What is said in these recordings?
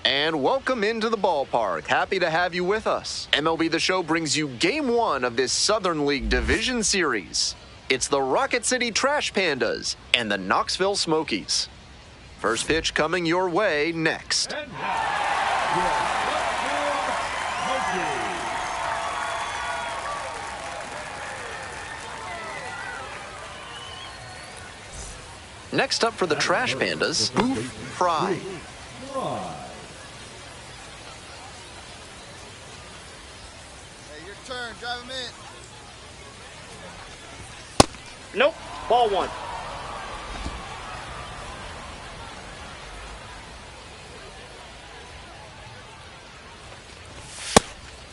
And welcome into the ballpark. Happy to have you with us. MLB The Show brings you Game 1 of this Southern League Division Series. It's the Rocket City Trash Pandas and the Knoxville Smokies. First pitch coming your way next. And now, your Knoxville Smokies. Next up for the Trash Pandas, Boof, Frye. Turn, drive him in. Nope, ball one.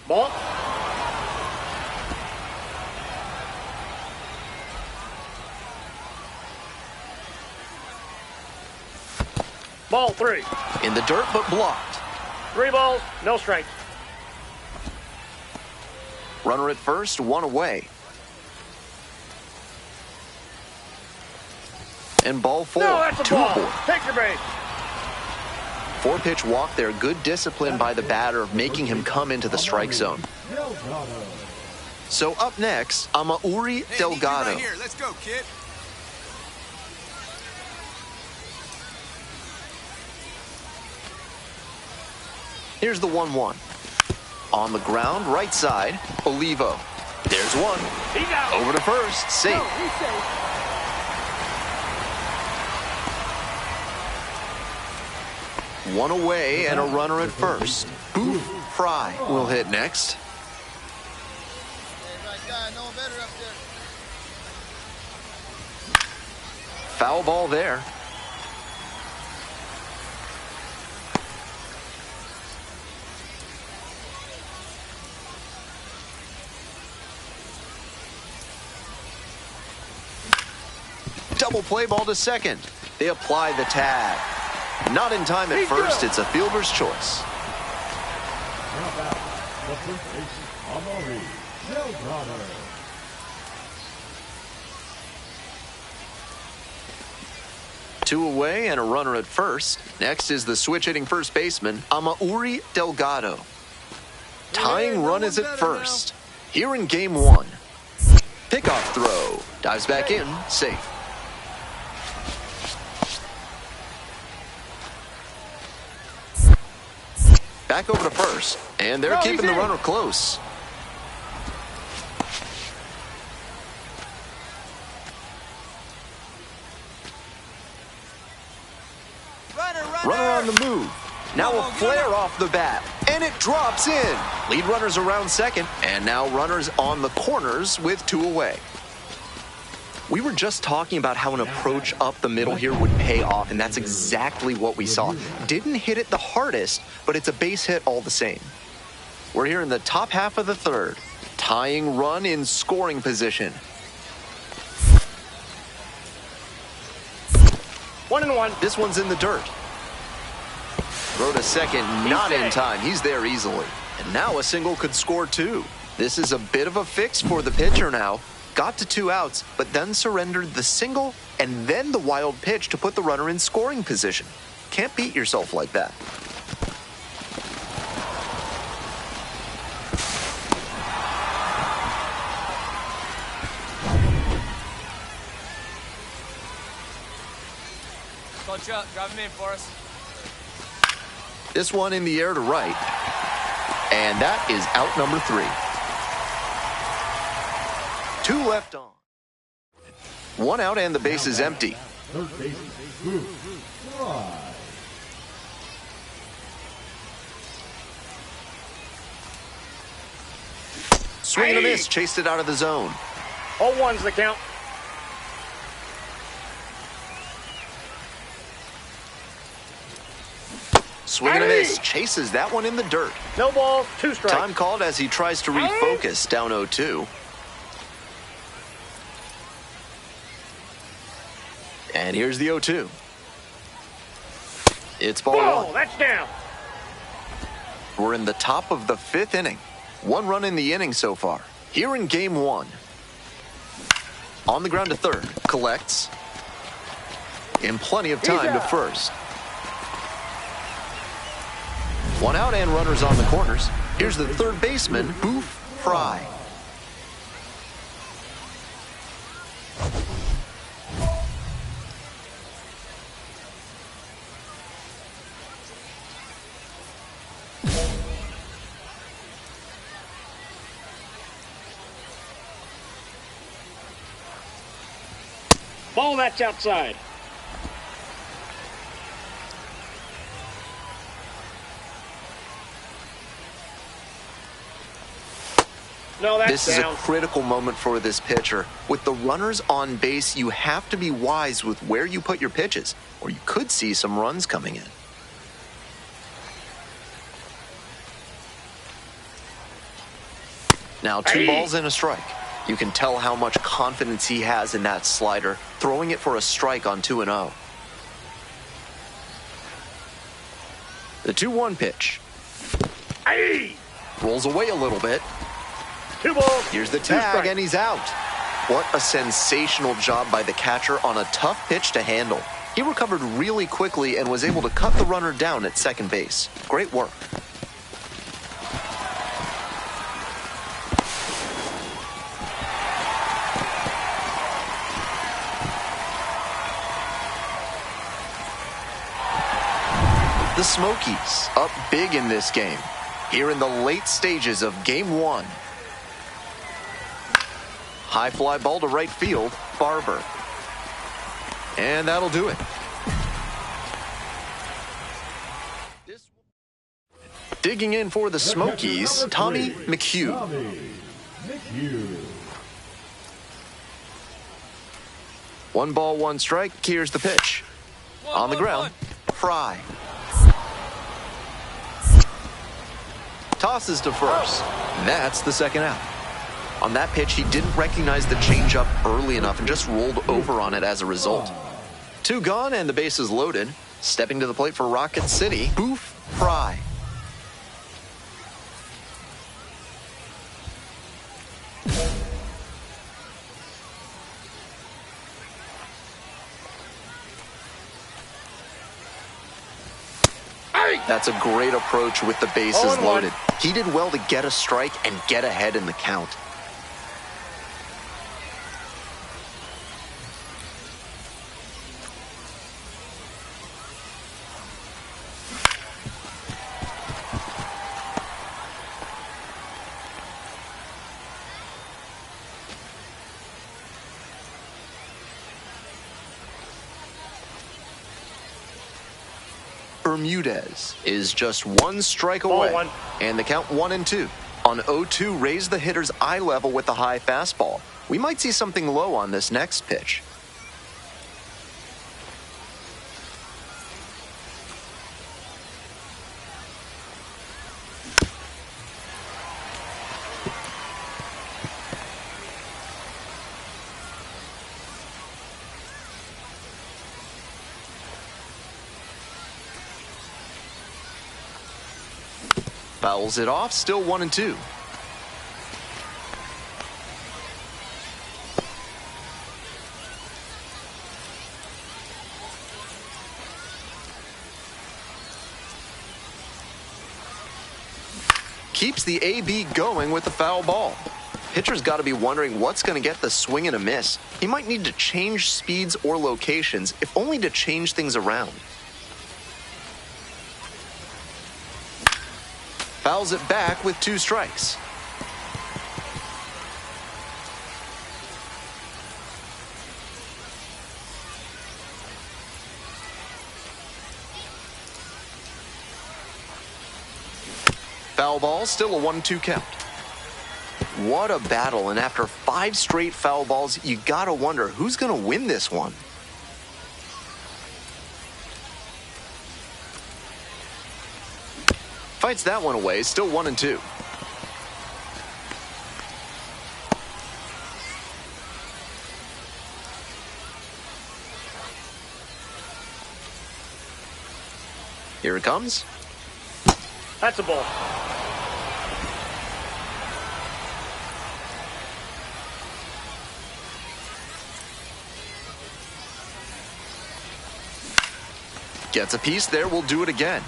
Ball. Ball three. In the dirt but blocked. 3 balls, no strikes. Runner at first, one away. And ball 4, No, that's a 2 ball. aboard. Take your base. 4-pitch walk there. Good discipline by the batter, making him come into the strike zone. So up next, Amauri Delgado. Right here. Let's go, kid. Here's the 1-1. On the ground, right side, Olivo. There's one. He's out. Over to first, safe. No, he's safe. One away and a runner at first. Boof, Frye will hit next. Hey, right guy, no one better up there. Foul ball there. Double play ball to second. They apply the tag. Not in time at first. It's a fielder's choice. Now back, the first baseman, Amauri Delgado. Two away and a runner at first. Next is the switch-hitting first baseman, Amauri Delgado. Tying run is at first. Here in Game 1. Pickoff throw. Dives back in. Safe. Back over to first. And they're keeping the runner close. Runner on the move. Now a flare off the bat. And it drops in. Lead runners around second. And now runners on the corners with 2 away. We were just talking about how an approach up the middle here would pay off, and that's exactly what we saw. Didn't hit it the hardest, but it's a base hit all the same. We're here in the top half of the third. Tying run in scoring position. 1-1. This one's in the dirt. Throw to second, not in time. He's there easily. And now a single could score 2. This is a bit of a fix for the pitcher now. Got to 2 outs, but then surrendered the single and then the wild pitch to put the runner in scoring position. Can't beat yourself like that. Coach up, drive him in for us. This one in the air to right. And that is out number 3. 2 left on. 1 out and the base is empty. Third baseman, Boof, Frye. Swing and a miss, chased it out of the zone. 0-1's the count. Swing and a miss, chases that one in the dirt. No balls, 2 strikes. Time called as he tries to refocus, down 0-2. And here's the 0-2. It's ball 1. That's down. We're in the top of the 5th inning. 1 run in the inning so far. Here in game 1. On the ground to third. Collects. In plenty of time to first. 1 out and runners on the corners. Here's the third baseman, Boof, Frye. Ball, that's outside. No, that's This is down. a critical moment for this pitcher. With the runners on base, you have to be wise with where you put your pitches, or you could see some runs coming in. Now 2 balls and a strike. You can tell how much confidence he has in that slider, throwing it for a strike on 2-0. The 2-1 pitch. Rolls away a little bit. 2 balls. Here's the 2 tag, strikes. and he's out. What a sensational job by the catcher on a tough pitch to handle. He recovered really quickly and was able to cut the runner down at second base. Great work. The Smokies up big in this game. Here in the late stages of game 1. High fly ball to right field, Barber. And that'll do it. Digging in for the Smokies, Tommy McHugh. Tommy McHugh. 1 ball, 1 strike. Here's the pitch. On the ground, Frye. Tosses to first. That's the second out. On that pitch, he didn't recognize the changeup early enough and just rolled over on it as a result. 2 gone and the bases loaded. Stepping to the plate for Rocket City, Boof, Frye. That's a great approach with the bases 0-1. loaded. He did well to get a strike and get ahead in the count. Bermudez is just 1 strike Ball away. 1. And the count 1-2. On 0-2, raise the hitter's eye level with the high fastball. We might see something low on this next pitch. Fouls it off, still 1-2. Keeps the AB going with the foul ball. Pitcher's got to be wondering what's going to get the swing and a miss. He might need to change speeds or locations, if only to change things around. Fouls it back with 2 strikes. Foul ball, still a 1-2 count. What a battle, and after 5 straight foul balls, you gotta wonder who's gonna win this one. Fights that one away, still 1-2. Here it comes. That's a ball. Gets a piece there, we'll do it again.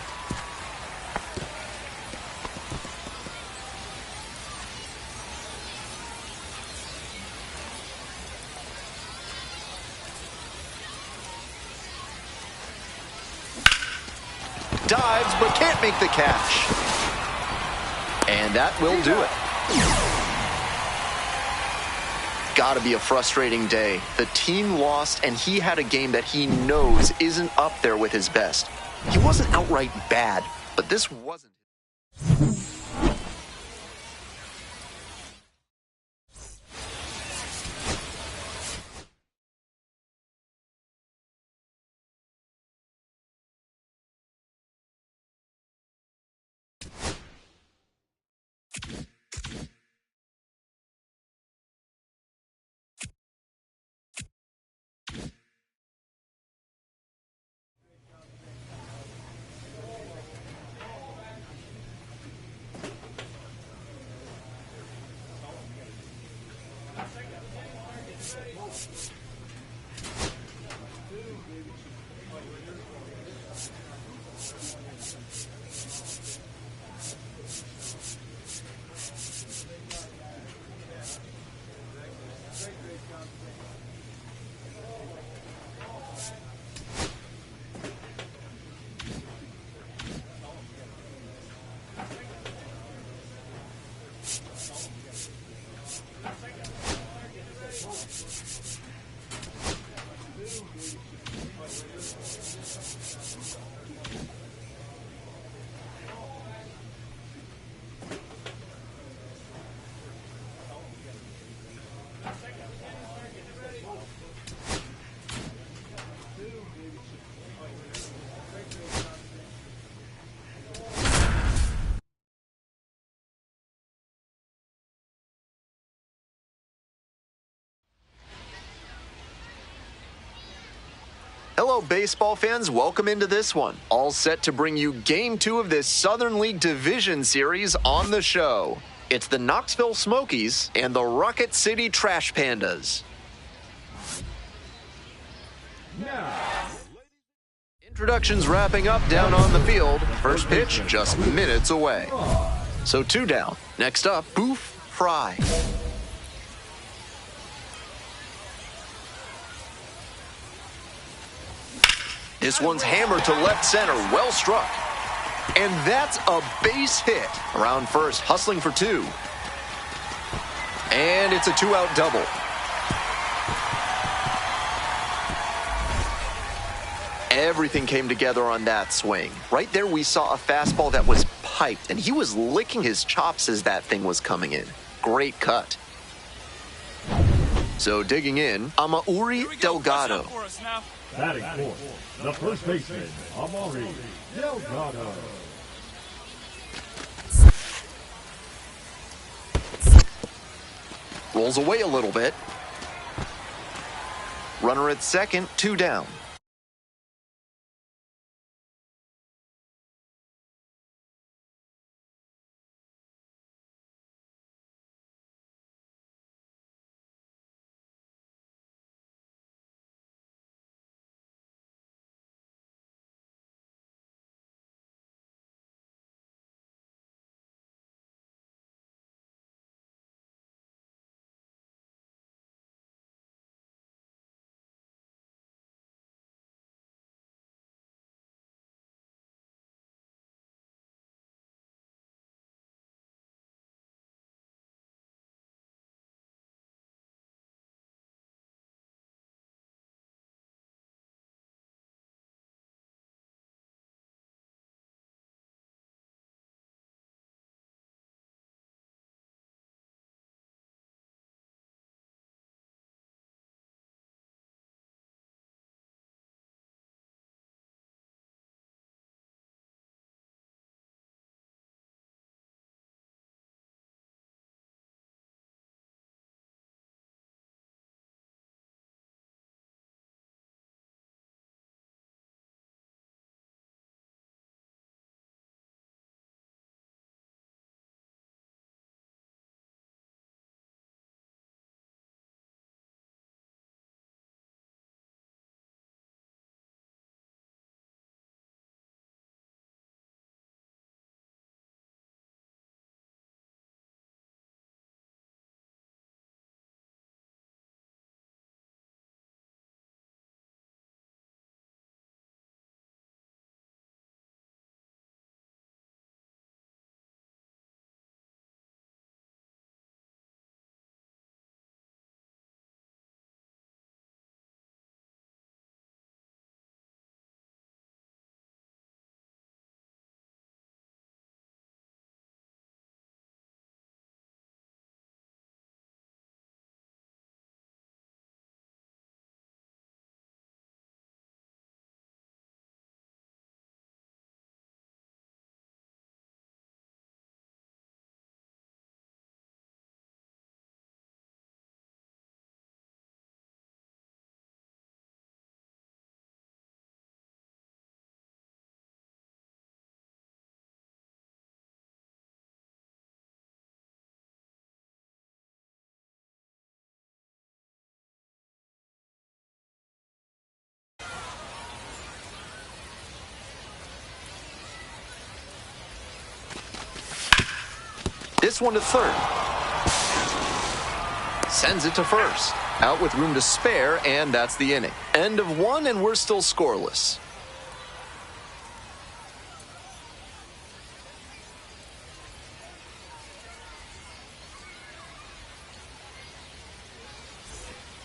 Dives, but can't make the catch. And that will do it. Gotta be a frustrating day. The team lost, and he had a game that he knows isn't up there with his best. He wasn't outright bad, but this wasn't. Hello, baseball fans. Welcome into this one. All set to bring you Game 2 of this Southern League Division Series on the show. It's the Knoxville Smokies and the Rocket City Trash Pandas. Now, Introductions wrapping up down on the field. First pitch just minutes away. So 2 down. Next up, Boof, Frye. This one's hammered to left center, well struck. And that's a base hit. Around first, hustling for 2. And it's a 2-out double. Everything came together on that swing. Right there, we saw a fastball that was piped, and he was licking his chops as that thing was coming in. Great cut. So digging in, Amauri Delgado. batting fourth, the first baseman, Amari Delgado. Rolls away a little bit. Runner at second, 2 down. This one to third. Sends it to first. Out with room to spare, and that's the inning. End of one, and we're still scoreless.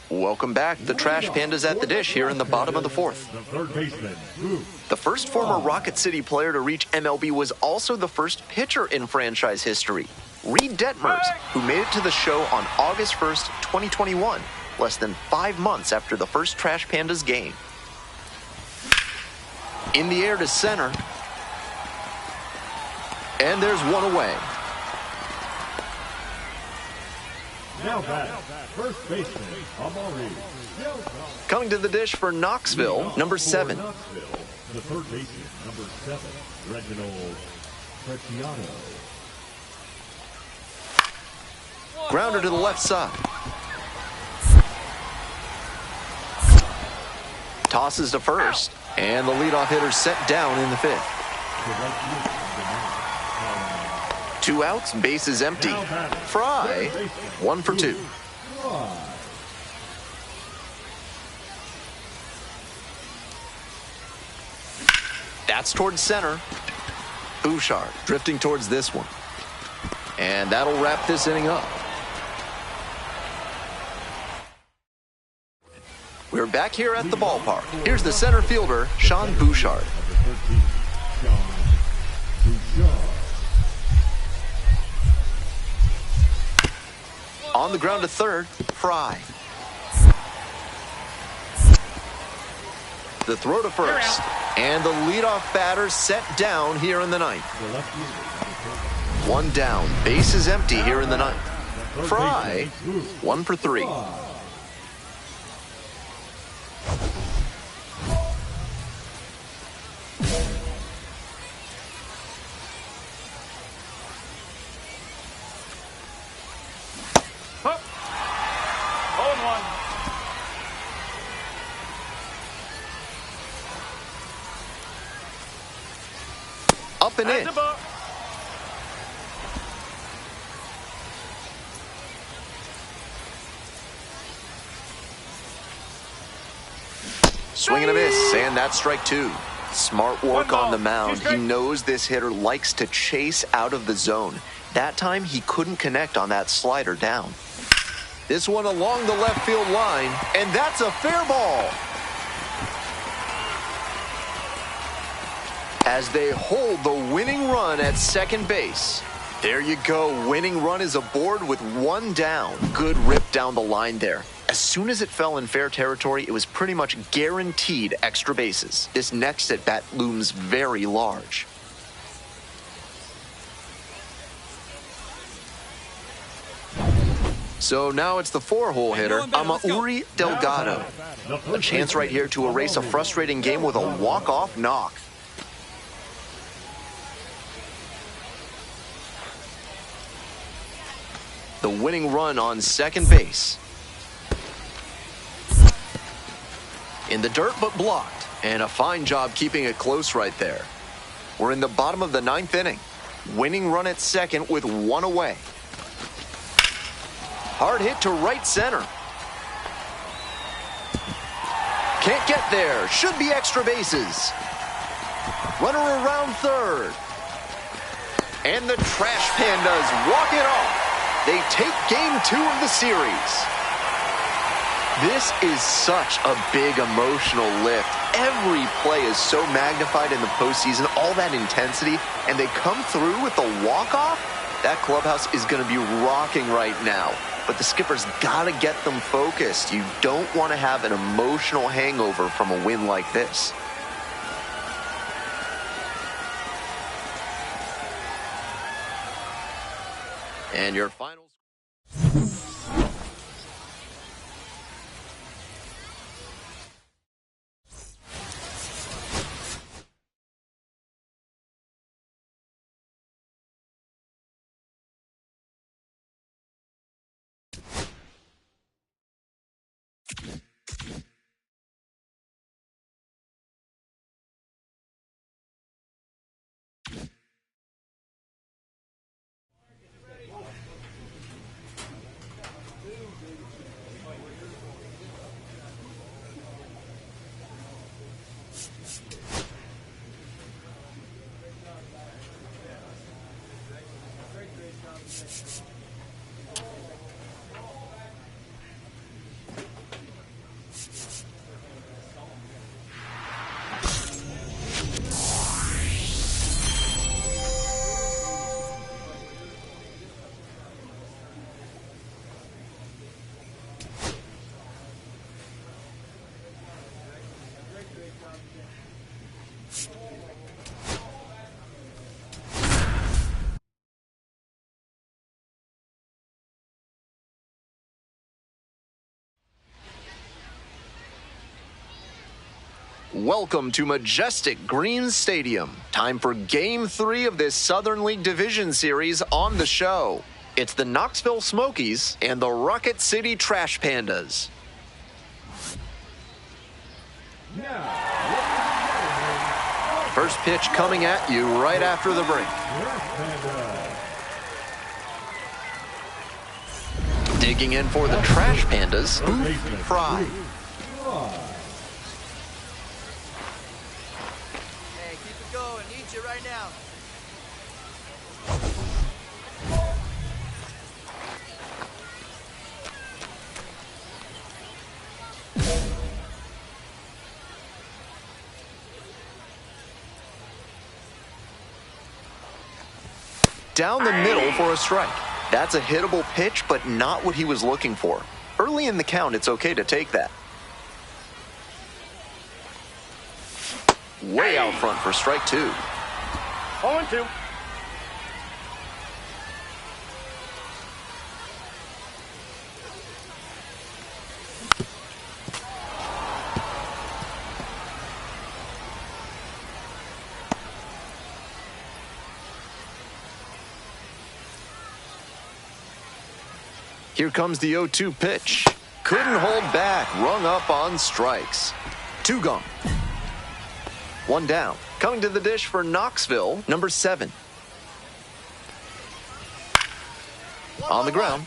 Welcome back. The Trash Pandas at the dish here in the bottom of the fourth. The third baseman, Boof. The first former Rocket City player to reach MLB was also the first pitcher in franchise history, Reed Detmers, who made it to the show on August 1st, 2021, less than 5 months after the first Trash Pandas game. In the air to center. And there's one away. Now back, first baseman, Amari. Coming to the dish for Knoxville, number 7. Knoxville, the third baseman, number 7, Reginald Preciado. Grounder to the left side. Tosses to first, and the leadoff hitter set down in the fifth. 2 outs, bases empty. Frye, 1 for 2. That's towards center. Bouchard drifting towards this one. And that'll wrap this inning up. We're back here at the ballpark. Here's the center fielder, Sean Bouchard. On the ground to third, Frye. The throw to first. And the leadoff batter set down here in the ninth. 1 down. Base is empty here in the ninth. Frye, 1 for 3. Up and in. Swing and a miss, and that's strike 2. Smart work on the mound. He knows this hitter likes to chase out of the zone. That time, he couldn't connect on that slider down. This one along the left field line, and that's a fair ball. As they hold the winning run at second base. There you go. Winning run is aboard with 1 down. Good rip down the line there. As soon as it fell in fair territory, it was pretty much guaranteed extra bases. This next at bat looms very large. So now it's the 4-hole hitter, Amauri Delgado. A chance right here to erase a frustrating game with a walk-off knock. The winning run on second base. In the dirt, but blocked. And a fine job keeping it close right there. We're in the bottom of the 9th inning. Winning run at second with 1 away. Hard hit to right center. Can't get there. Should be extra bases. Runner around third. And the Trash Pandas walk it off. They take game 2 of the series. This is such a big emotional lift. Every play is so magnified in the postseason, all that intensity, and they come through with the walk-off? That clubhouse is going to be rocking right now. But the skipper's got to get them focused. You don't want to have an emotional hangover from a win like this. And your final. Welcome to majestic Green Stadium. Time for Game 3 of this Southern League Division Series on the show. It's the Knoxville Smokies and the Rocket City Trash Pandas. First pitch coming at you right after the break. Digging in for the Trash Pandas, Boof, Frye. Right now. Down the middle for a strike. That's a hittable pitch, but not what he was looking for. Early in the count, it's okay to take that. Way out front for strike 2. 0-2. Here comes the 0-2 pitch. Couldn't hold back, rung up on strikes. 2 gone. 1 down. Coming to the dish for Knoxville, number 7. On the ground.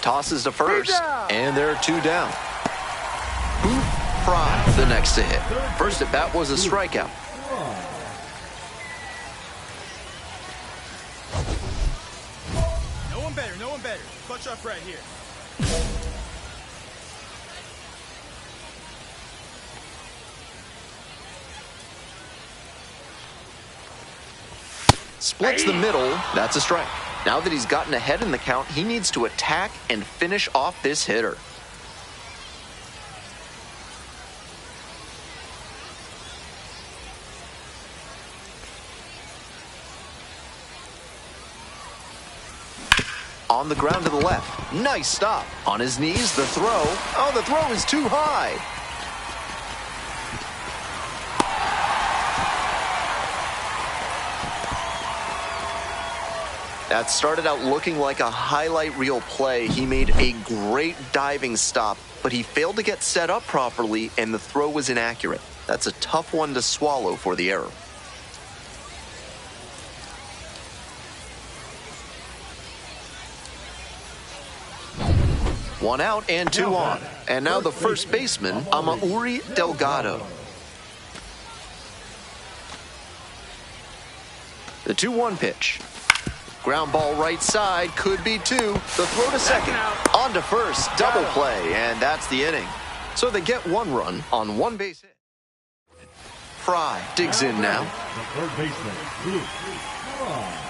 Tosses to first, and there are 2 down. Boof, Frye, the next to hit. First at bat was a strikeout. No one better. Clutch up right here. Splits the middle, that's a strike. Now that he's gotten ahead in the count, he needs to attack and finish off this hitter. On the ground to the left. Nice stop. On his knees, the throw. Oh, the throw is too high. That started out looking like a highlight reel play. He made a great diving stop, but he failed to get set up properly, and the throw was inaccurate. That's a tough one to swallow for the error. One out and 2 on. And now the first baseman, Amauri Delgado. The 2-1 pitch. Ground ball right side, could be 2. The throw to second. On to first, double play, and that's the inning. So they get 1 run on 1 base hit. Frye digs in now. The third baseman, Boof, Frye.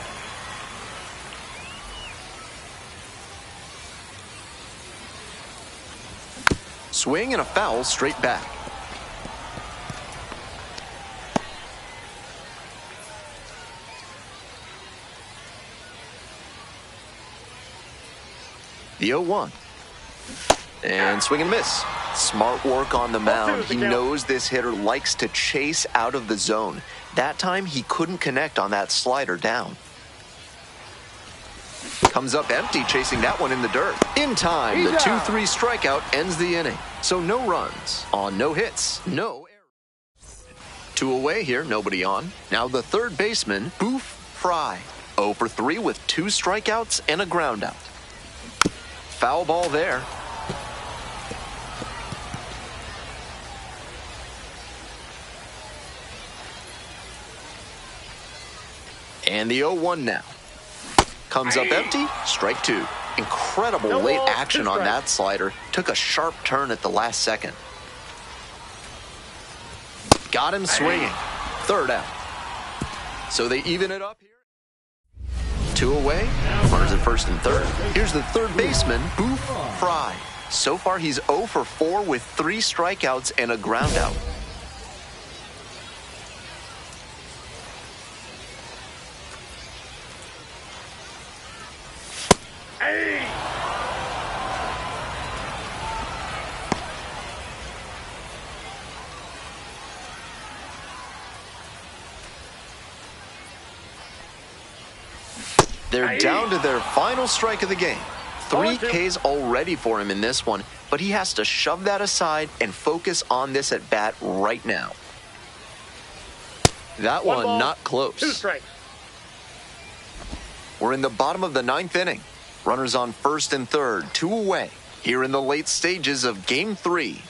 Swing and a foul straight back. The 0-1. And swing and miss. Smart work on the mound. He knows this hitter likes to chase out of the zone. That time, he couldn't connect on that slider down. Comes up empty, chasing that one in the dirt. In time, the 2-3 strikeout ends the inning. So no runs on no hits, no errors. 2 away here, nobody on. Now the third baseman, Boof, Frye. 0 for 3 with 2 strikeouts and a ground out. Foul ball there. And the 0-1 now. Comes up empty, strike two. Incredible No late balls, action two on strikes. that slider. Took a sharp turn at the last second. Got him swinging. Third out. So they even it up here. Two away. Runners at first and third. Here's the third baseman, Boof, Frye. So far, he's 0 for 4 with 3 strikeouts and a ground out. They're down to their final strike of the game. 3 Ks already for him in this one, but he has to shove that aside and focus on this at bat right now. That one ball, not 2 close. strikes. We're in the bottom of the 9th inning. Runners on first and third, 2 away. Here in the late stages of Game 3.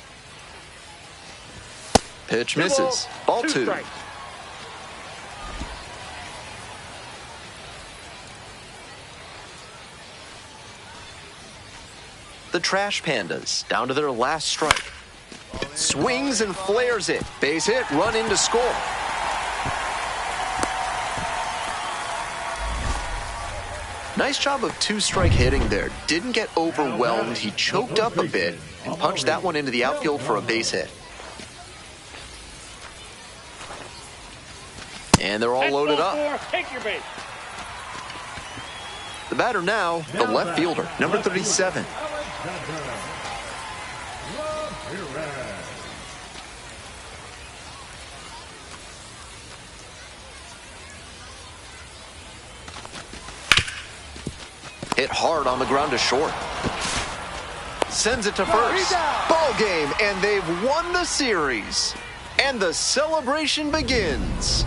Pitch misses. Ball 2. Strikes. The Trash Pandas down to their last strike. Swings and flares it. Base hit, run in to score. Nice job of 2-strike hitting there. Didn't get overwhelmed. He choked up a bit and punched that one into the outfield for a base hit. And they're all loaded up. Take your base. The batter now, the left fielder, number 37. Hit hard on the ground to short. Sends it to first. Ball game, and they've won the series. And the celebration begins.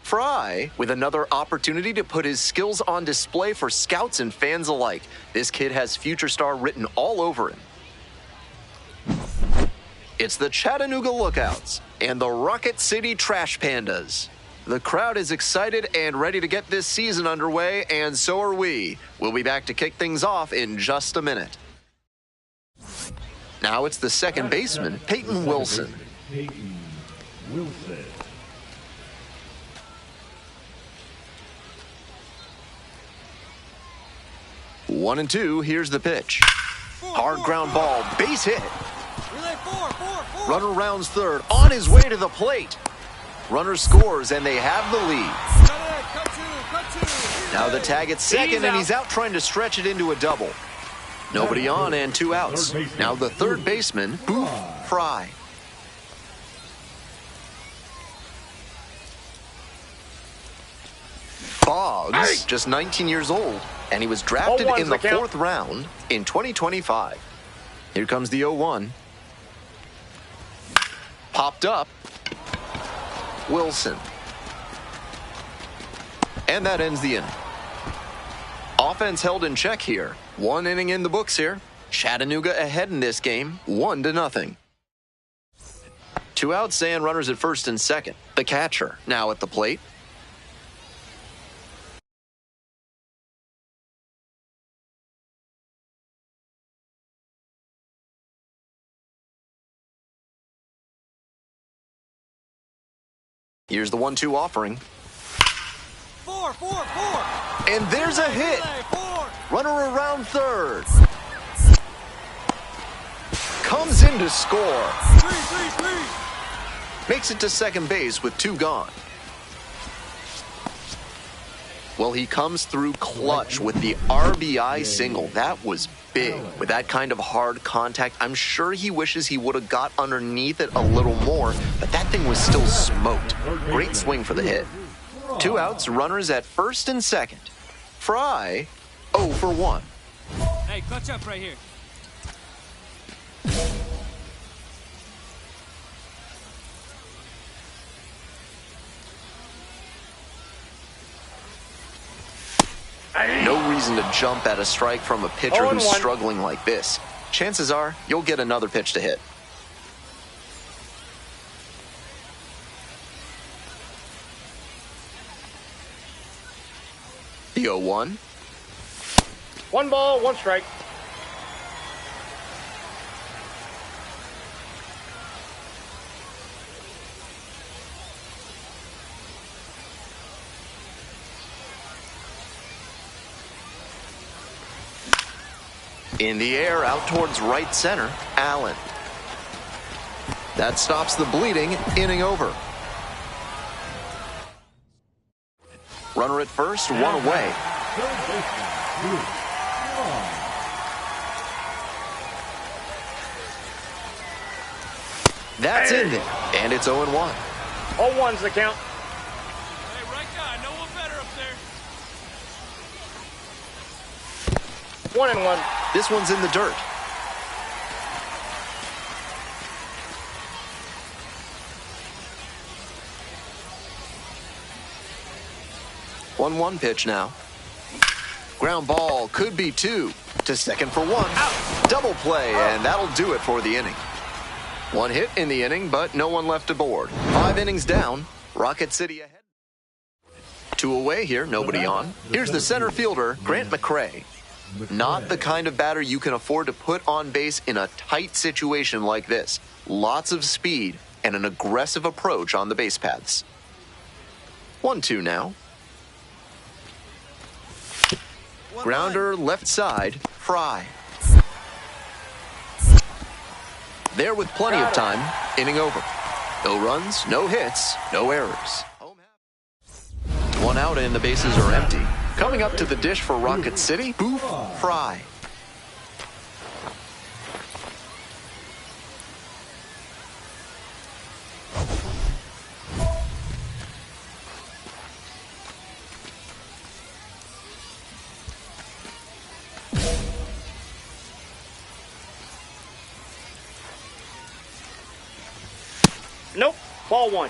Frye with another opportunity to put his skills on display for scouts and fans alike. This kid has future star written all over him. It's the Chattanooga Lookouts and the Rocket City Trash Pandas. The crowd is excited and ready to get this season underway, and so are we. We'll be back to kick things off in just a minute. Now it's the second baseman, Peyton Wilson. Peyton Wilson. One and two, here's the pitch. Hard ground ball, base hit. Relay four. Runner rounds third, on his way to the plate. Runner scores, and they have the lead. Cut two. Now the tag at second, and he's out trying to stretch it into a double. Nobody on and two outs. Now the third baseman, Boof, Frye. Boggs, just 19 years old, and he was drafted in the fourth round in 2025. Here comes the 0-1. Popped up. Wilson. And that ends the inning. Offense held in check here. One inning in the books here. Chattanooga ahead in this game, 1-0. Two outs and runners at first and second. The catcher now at the plate. Here's the 1-2 offering. Four. And there's a hit. Runner around third. Comes in to score. Three. Makes it to second base with two gone. Well, he comes through clutch with the RBI single. That was big. With that kind of hard contact, I'm sure he wishes he would have got underneath it a little more, but that thing was still smoked. Great swing for the hit. Two outs, runners at first and second. Frye, 0 for 1. Hey, clutch up right here. No reason to jump at a strike from a pitcher who's struggling like this. Chances are you'll get another pitch to hit. The 0-1. 1 ball, 1 strike. In the air, out towards right center, Allen. That stops the bleeding, inning over. Runner at first, one away. That's in there, and it's 0-1. 0-1's the count. Hey, right guy, no one better up there. 1-1. This one's in the dirt. One pitch now. Ground ball could be 2 to second for 1. Out. Double play, and that'll do it for the inning. One hit in the inning, but no one left aboard. 5 innings down, Rocket City ahead. 2 away here, nobody on. Here's the center fielder, Grant McCray. Not the kind of batter you can afford to put on base in a tight situation like this. Lots of speed and an aggressive approach on the base paths. 1-2 now. Grounder left side, Frye. There with plenty of time, inning over. No runs, no hits, no errors. 1 out and the bases are empty. Coming up to the dish for Rocket City, Boof, Frye. Nope. Ball 1.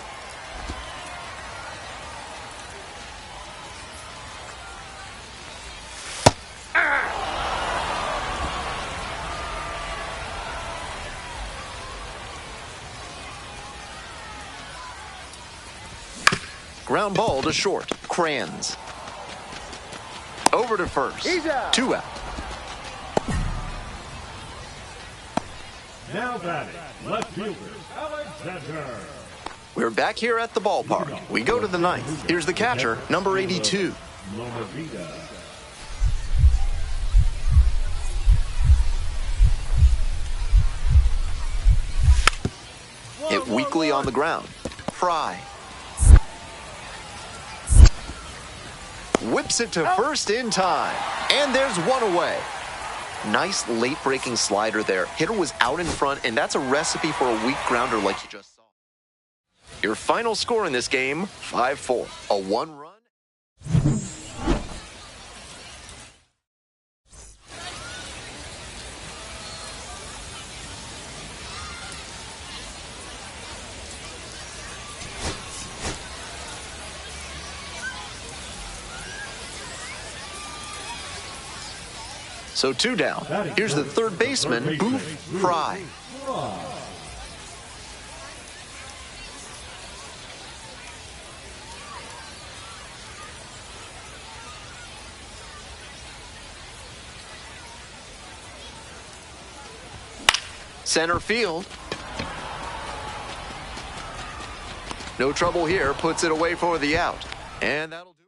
Ground ball to short, Crans. Over to first. 2 out. Now batting, left fielder, Alexander. We're back here at the ballpark. We go to the 9th. Here's the catcher, number 82. Hit weakly on the ground. Frye. Whips it to first in time. And there's 1 away. Nice late-breaking slider there. Hitter was out in front, and that's a recipe for a weak grounder like you just saw. Your final score in this game, 5-4. A 1-run. So 2 down. Here's the third baseman, Boof, Frye. Center field. No trouble here, puts it away for the out. And that'll do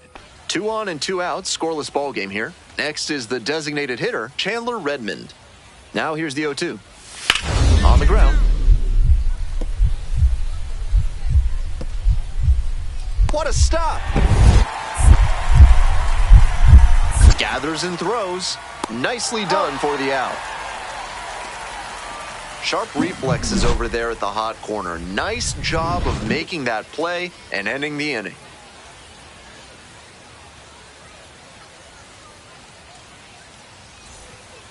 it. 2 on and 2 outs, scoreless ball game here. Next is the designated hitter, Chandler Redmond. Now here's the 0-2. On the ground. What a stop! Gathers and throws. Nicely done for the out. Sharp reflexes over there at the hot corner. Nice job of making that play and ending the inning.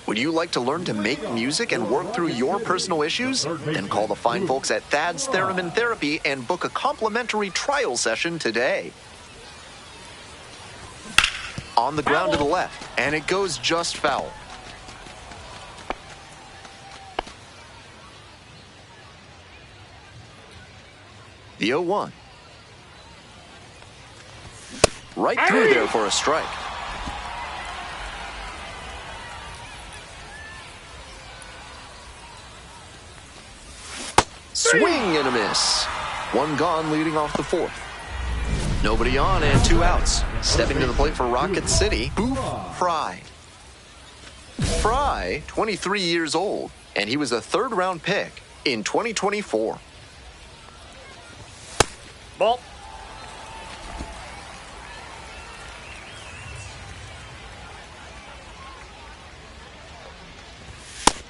Would you like to learn to make music and work through your personal issues? Then call the fine folks at Thad's Theremin Therapy and book a complimentary trial session today. On the ground to the left, and it goes just foul. The 0-1. Right through there for a strike. Swing and a miss. 1 gone leading off the 4th. Nobody on and 2 outs. Stepping to the plate for Rocket City, Boof, Frye. Frye, 23 years old, and he was a 3rd-round pick in 2024. Ball.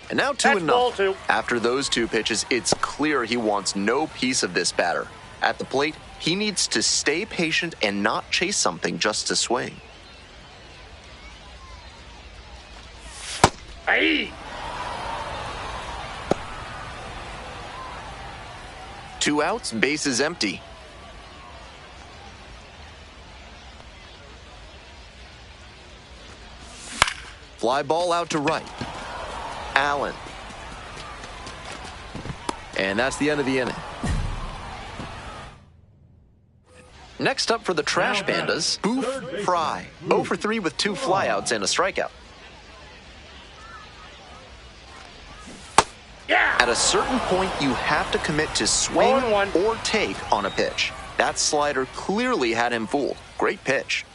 And now 2-0. After those 2 pitches, it's clear he wants no piece of this batter. At the plate, he needs to stay patient and not chase something just to swing. Aye. 2 outs, bases empty. Fly ball out to right. Allen. And that's the end of the inning. Next up for the Trash Pandas, Boof, Frye. 0 for 3 with 2 flyouts and a strikeout. At a certain point, you have to commit to swing or take on a pitch. That slider clearly had him fooled. Great pitch.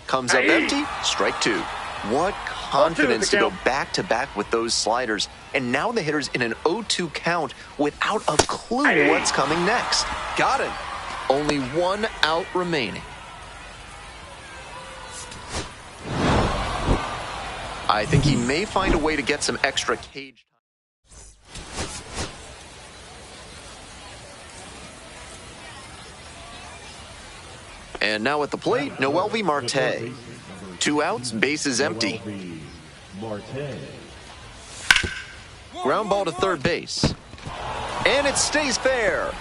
Comes up empty, strike 2. What confidence to go back-to-back with those sliders. And now the hitter's in an 0-2 count without a clue what's coming next. Got him. Only 1 out remaining. I think he may find a way to get some extra cage time. And now at the plate, Noelvi Marte. 2 outs, bases empty. Ground ball to third base. And it stays fair.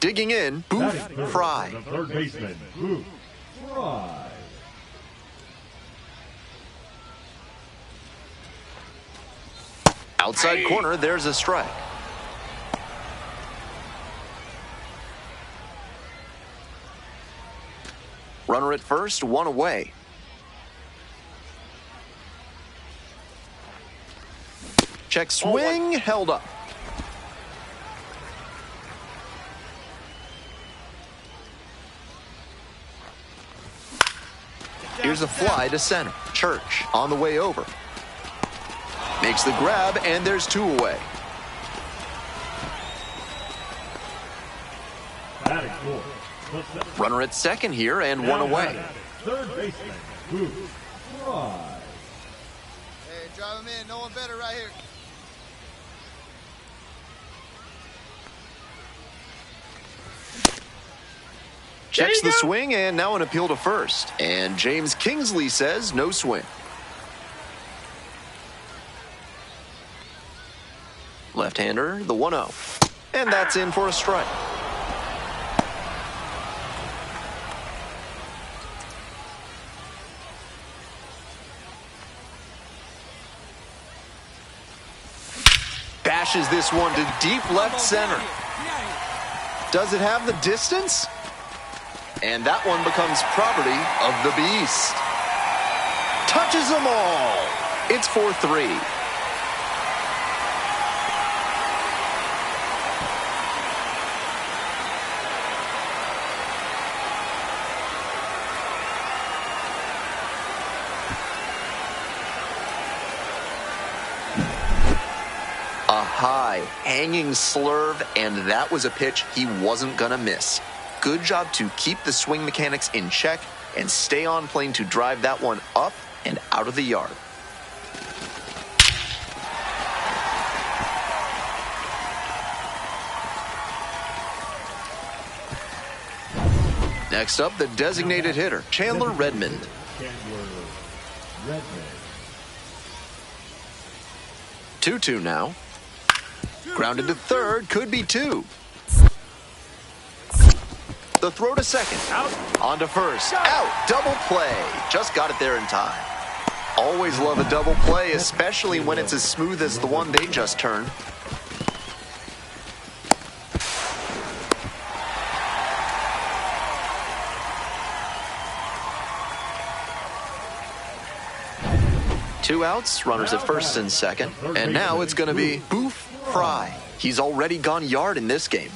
Digging in, Boof, Frye. Third baseman, Boof, Frye. Outside corner, there's a strike. Runner at first, 1 away. Check swing, held up. Here's a fly to center. Church on the way over. Makes the grab, and there's 2 away. Runner at second here, and 1 away. Third baseman, Boof, Frye. Hey, drive him in. No one better right here. Checks the swing, and now an appeal to first. And James Kingsley says no swing. Left-hander, the 1-0. And that's in for a strike. Bashes this one to deep left center. Does it have the distance? And that one becomes property of the beast. Touches them all. It's 4-3. A high, hanging slurve, and that was a pitch he wasn't gonna miss. Good job to keep the swing mechanics in check and stay on plane to drive that one up and out of the yard. Next up, the designated hitter, Chandler Redmond. 2-2 now. Grounded to third, could be 2. The throw to second. Out. On to first. Out. Double play. Just got it there in time. Always love a double play, especially when it's as smooth as the one they just turned. Two outs, runners at first and second. And now it's going to be Boof, Frye. He's already gone yard in this game.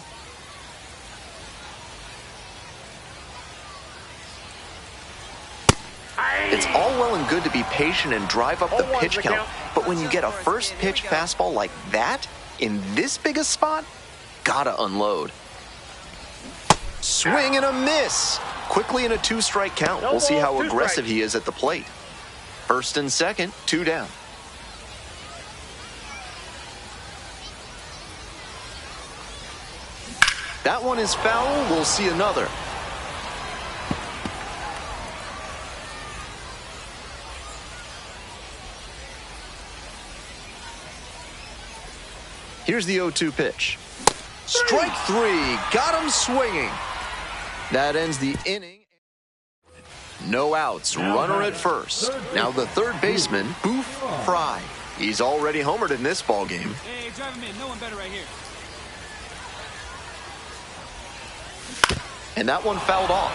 It's all well and good to be patient and drive up the pitch count, but when you get a first pitch fastball like that, in this big a spot, gotta unload. Swing and a miss. Quickly in a 2-strike count. We'll see how aggressive he is at the plate. First and second, 2 down. That one is foul. We'll see another. Here's the 0-2 pitch. Strike 3. Got him swinging. That ends the inning. No outs, runner at first. Now the third baseman, Boof, Frye. He's already homered in this ball game. Hey, drive him in. No one better right here. And that one fouled off.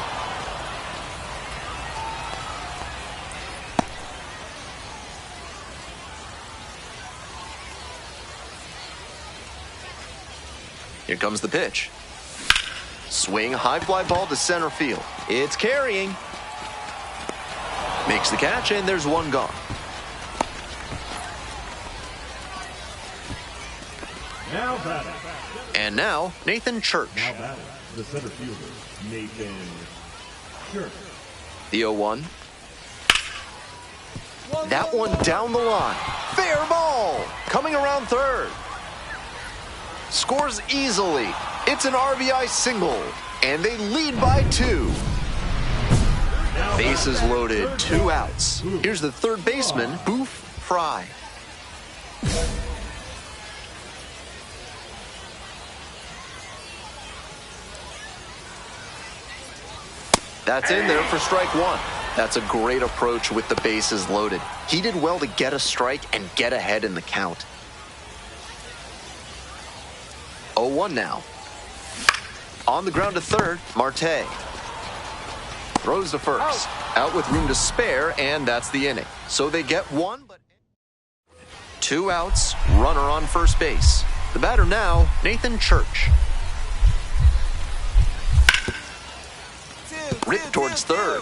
Here comes the pitch. Swing, high fly ball to center field. It's carrying. Makes the catch, and there's one gone. Now batting. And now, Nathan Church. Now batting, the center fielder, Nathan Church. The 0-1. That one down the line. Fair ball. Coming around third. Scores easily. It's an RBI single. And they lead by 2. Bases loaded, 2 outs. Here's the third baseman, Boof, Frye. That's in there for strike 1. That's a great approach with the bases loaded. He did well to get a strike and get ahead in the count. 0-1 now. On the ground to third, Marte. Throws to first. Out with room to spare, and that's the inning. So they get 1, but 2 outs, runner on first base. The batter now, Nathan Church. Ripped towards third.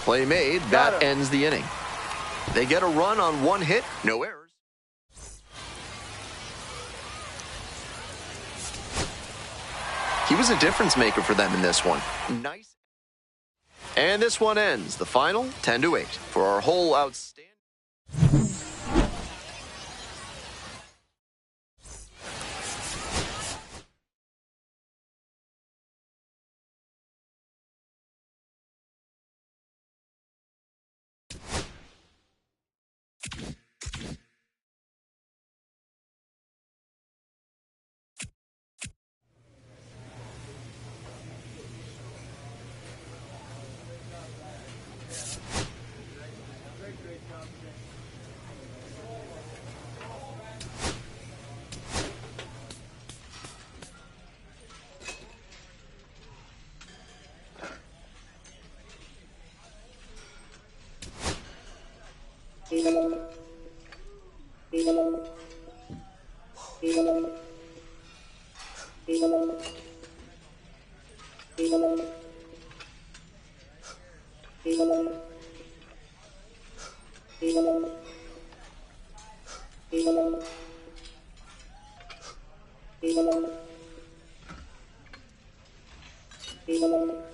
Play made, that ends the inning. They get a run on 1 hit, no errors. He was a difference maker for them in this one. Nice. And this one ends. The final, 10-8. For our whole outstanding. Thank you.